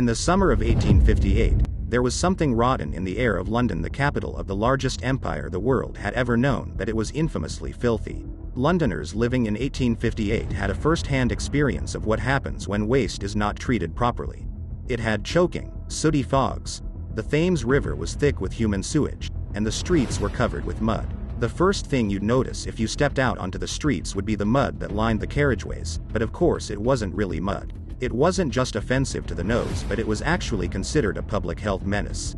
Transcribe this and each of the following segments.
In the summer of 1858, there was something rotten in the air of London, the capital of the largest empire the world had ever known, that it was infamously filthy. Londoners living in 1858 had a first-hand experience of what happens when waste is not treated properly. It had choking, sooty fogs. The Thames River was thick with human sewage, and the streets were covered with mud. The first thing you'd notice if you stepped out onto the streets would be the mud that lined the carriageways, but of course it wasn't really mud. It wasn't just offensive to the nose, but it was actually considered a public health menace.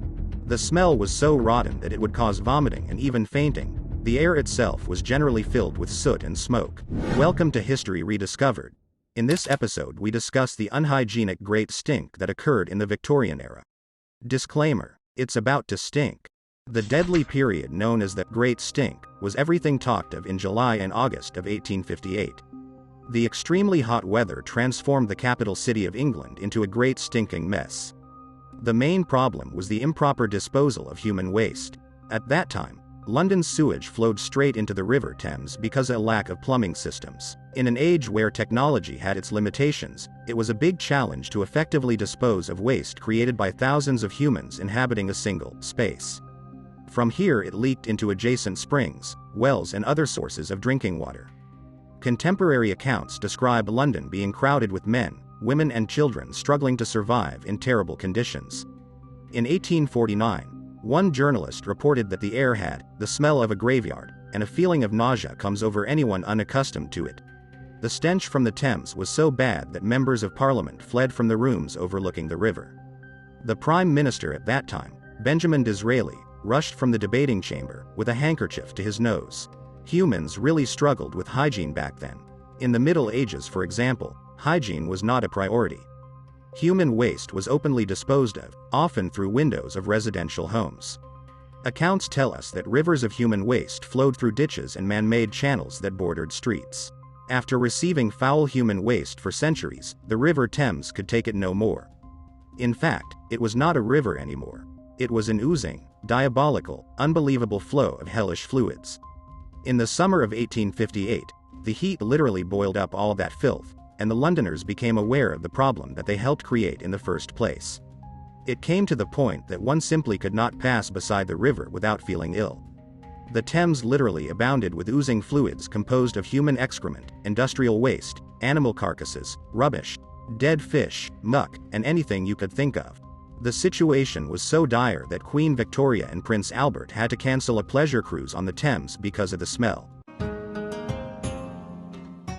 The smell was so rotten that it would cause vomiting and even fainting. The air itself was generally filled with soot and smoke. Welcome to History Rediscovered. In this episode we discuss the unhygienic Great Stink that occurred in the Victorian era. Disclaimer: it's about to stink. The deadly period known as the Great Stink was everything talked of in July and August of 1858. The extremely hot weather transformed the capital city of England into a great stinking mess. The main problem was the improper disposal of human waste. At that time, London's sewage flowed straight into the River Thames because of a lack of plumbing systems. In an age where technology had its limitations, it was a big challenge to effectively dispose of waste created by thousands of humans inhabiting a single space. From here it leaked into adjacent springs, wells and other sources of drinking water. Contemporary accounts describe London being crowded with men, women and children struggling to survive in terrible conditions. In 1849, one journalist reported that the air had the smell of a graveyard, and a feeling of nausea comes over anyone unaccustomed to it. The stench from the Thames was so bad that members of Parliament fled from the rooms overlooking the river. The Prime Minister at that time, Benjamin Disraeli, rushed from the debating chamber with a handkerchief to his nose. Humans really struggled with hygiene back then. In the Middle Ages, for example, hygiene was not a priority. Human waste was openly disposed of, often through windows of residential homes. Accounts tell us that rivers of human waste flowed through ditches and man-made channels that bordered streets. After receiving foul human waste for centuries, the River Thames could take it no more. In fact, it was not a river anymore. It was an oozing, diabolical, unbelievable flow of hellish fluids. In the summer of 1858, the heat literally boiled up all that filth, and the Londoners became aware of the problem that they helped create in the first place. It came to the point that one simply could not pass beside the river without feeling ill. The Thames literally abounded with oozing fluids composed of human excrement, industrial waste, animal carcasses, rubbish, dead fish, muck, and anything you could think of. The situation was so dire that Queen Victoria and Prince Albert had to cancel a pleasure cruise on the Thames because of the smell.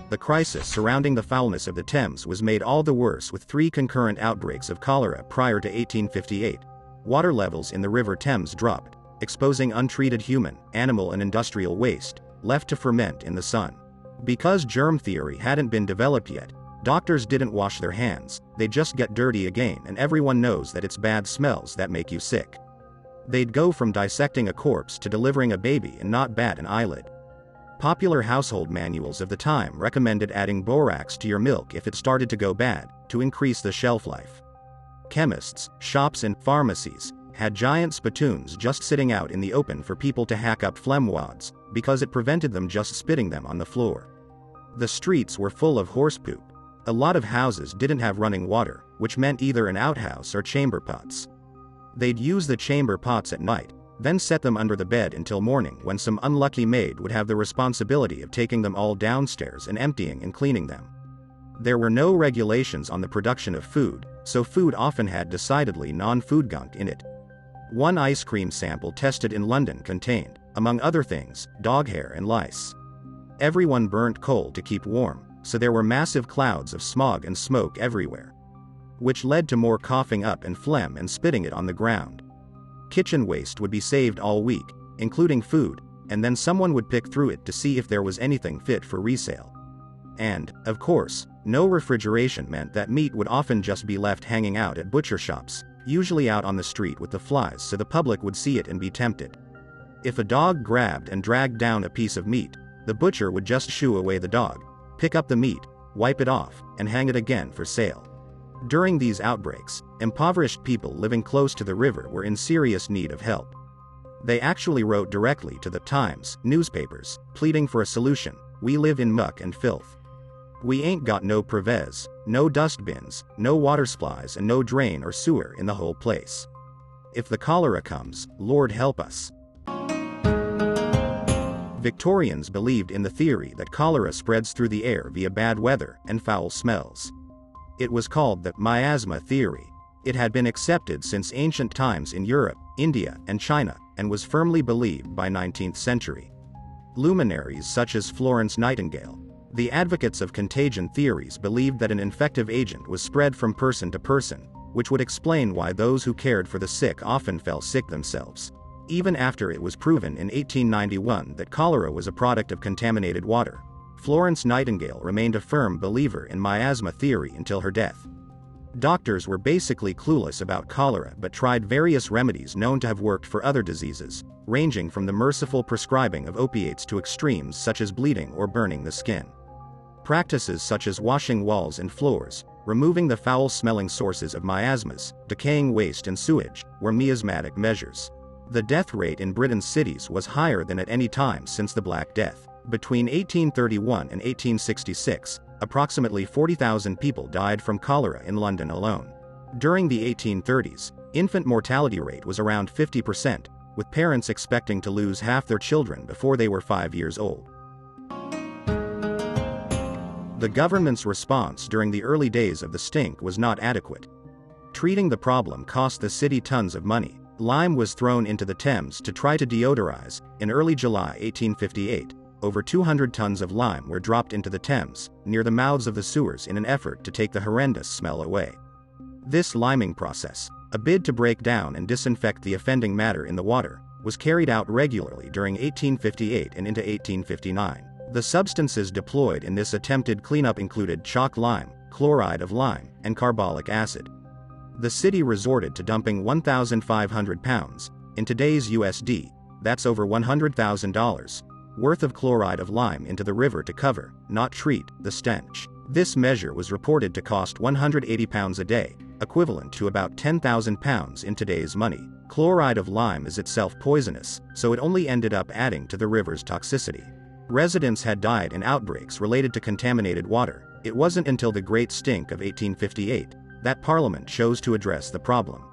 The crisis surrounding the foulness of the Thames was made all the worse with 3 concurrent outbreaks of cholera prior to 1858. Water levels in the River Thames dropped, exposing untreated human, animal and industrial waste, left to ferment in the sun. Because germ theory hadn't been developed yet, doctors didn't wash their hands, they just get dirty again, and everyone knows that it's bad smells that make you sick. They'd go from dissecting a corpse to delivering a baby and not bat an eyelid. Popular household manuals of the time recommended adding borax to your milk if it started to go bad, to increase the shelf life. Chemists, shops and pharmacies had giant spittoons just sitting out in the open for people to hack up phlegm wads, because it prevented them just spitting them on the floor. The streets were full of horse poop. A lot of houses didn't have running water, which meant either an outhouse or chamber pots. They'd use the chamber pots at night, then set them under the bed until morning, when some unlucky maid would have the responsibility of taking them all downstairs and emptying and cleaning them. There were no regulations on the production of food, so food often had decidedly non-food gunk in it. One ice cream sample tested in London contained, among other things, dog hair and lice. Everyone burnt coal to keep warm, so there were massive clouds of smog and smoke everywhere, which led to more coughing up and phlegm and spitting it on the ground. Kitchen waste would be saved all week, including food, and then someone would pick through it to see if there was anything fit for resale. And, of course, no refrigeration meant that meat would often just be left hanging out at butcher shops, usually out on the street with the flies so the public would see it and be tempted. If a dog grabbed and dragged down a piece of meat, the butcher would just shoo away the dog, pick up the meat, wipe it off, and hang it again for sale. During these outbreaks, impoverished people living close to the river were in serious need of help. They actually wrote directly to the Times newspapers, pleading for a solution. "We live in muck and filth. We ain't got no prevez. no dust bins, no water supplies, and no drain or sewer in the whole place. If the cholera comes, Lord help us. Victorians believed in the theory that cholera spreads through the air via bad weather and foul smells. It was called the miasma theory. It had been accepted since ancient times in Europe, India, and China, and was firmly believed by 19th century luminaries such as Florence Nightingale. The advocates of contagion theories believed that an infective agent was spread from person to person, which would explain why those who cared for the sick often fell sick themselves. Even after it was proven in 1891 that cholera was a product of contaminated water, Florence Nightingale remained a firm believer in miasma theory until her death. Doctors were basically clueless about cholera but tried various remedies known to have worked for other diseases, ranging from the merciful prescribing of opiates to extremes such as bleeding or burning the skin. Practices such as washing walls and floors, removing the foul-smelling sources of miasmas, decaying waste and sewage, were miasmatic measures. The death rate in Britain's cities was higher than at any time since the Black Death. Between 1831 and 1866, approximately 40,000 people died from cholera in London alone. During the 1830s, infant mortality rate was around 50%, with parents expecting to lose half their children before they were 5 years old. The government's response during the early days of the stink was not adequate. Treating the problem cost the city tons of money. Lime was thrown into the Thames to try to deodorize. In early July 1858, over 200 tons of lime were dropped into the Thames, near the mouths of the sewers in an effort to take the horrendous smell away. This liming process, a bid to break down and disinfect the offending matter in the water, was carried out regularly during 1858 and into 1859. The substances deployed in this attempted cleanup included chalk lime, chloride of lime, and carbolic acid. The city resorted to dumping 1,500 pounds, in today's USD, that's over $100,000, worth of chloride of lime into the river to cover, not treat, the stench. This measure was reported to cost £180 a day, equivalent to about £10,000 in today's money. Chloride of lime is itself poisonous, so it only ended up adding to the river's toxicity. Residents had died in outbreaks related to contaminated water. It wasn't until the Great Stink of 1858 that Parliament chose to address the problem.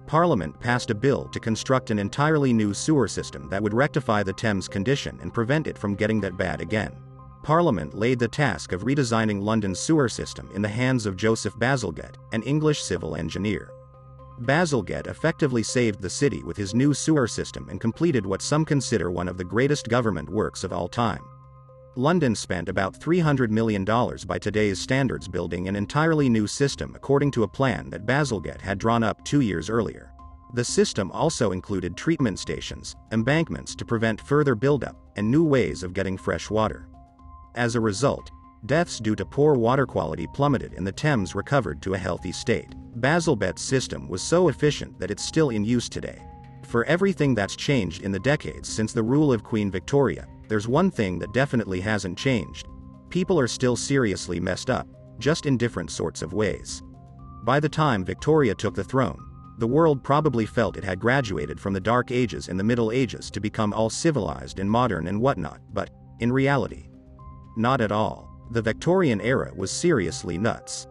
Parliament passed a bill to construct an entirely new sewer system that would rectify the Thames condition and prevent it from getting that bad again. Parliament laid the task of redesigning London's sewer system in the hands of Joseph Bazalgette, an English civil engineer. Bazalgette effectively saved the city with his new sewer system and completed what some consider one of the greatest government works of all time. London spent about $300 million by today's standards building an entirely new system according to a plan that Bazalgette had drawn up 2 years earlier. The system also included treatment stations, embankments to prevent further buildup, and new ways of getting fresh water. As a result, deaths due to poor water quality plummeted and the Thames recovered to a healthy state. Bazalgette's system was so efficient that it's still in use today. For everything that's changed in the decades since the rule of Queen Victoria, there's one thing that definitely hasn't changed. People are still seriously messed up, just in different sorts of ways. By the time Victoria took the throne, the world probably felt it had graduated from the Dark Ages and the Middle Ages to become all civilized and modern and whatnot, but, in reality, not at all. The Victorian era was seriously nuts.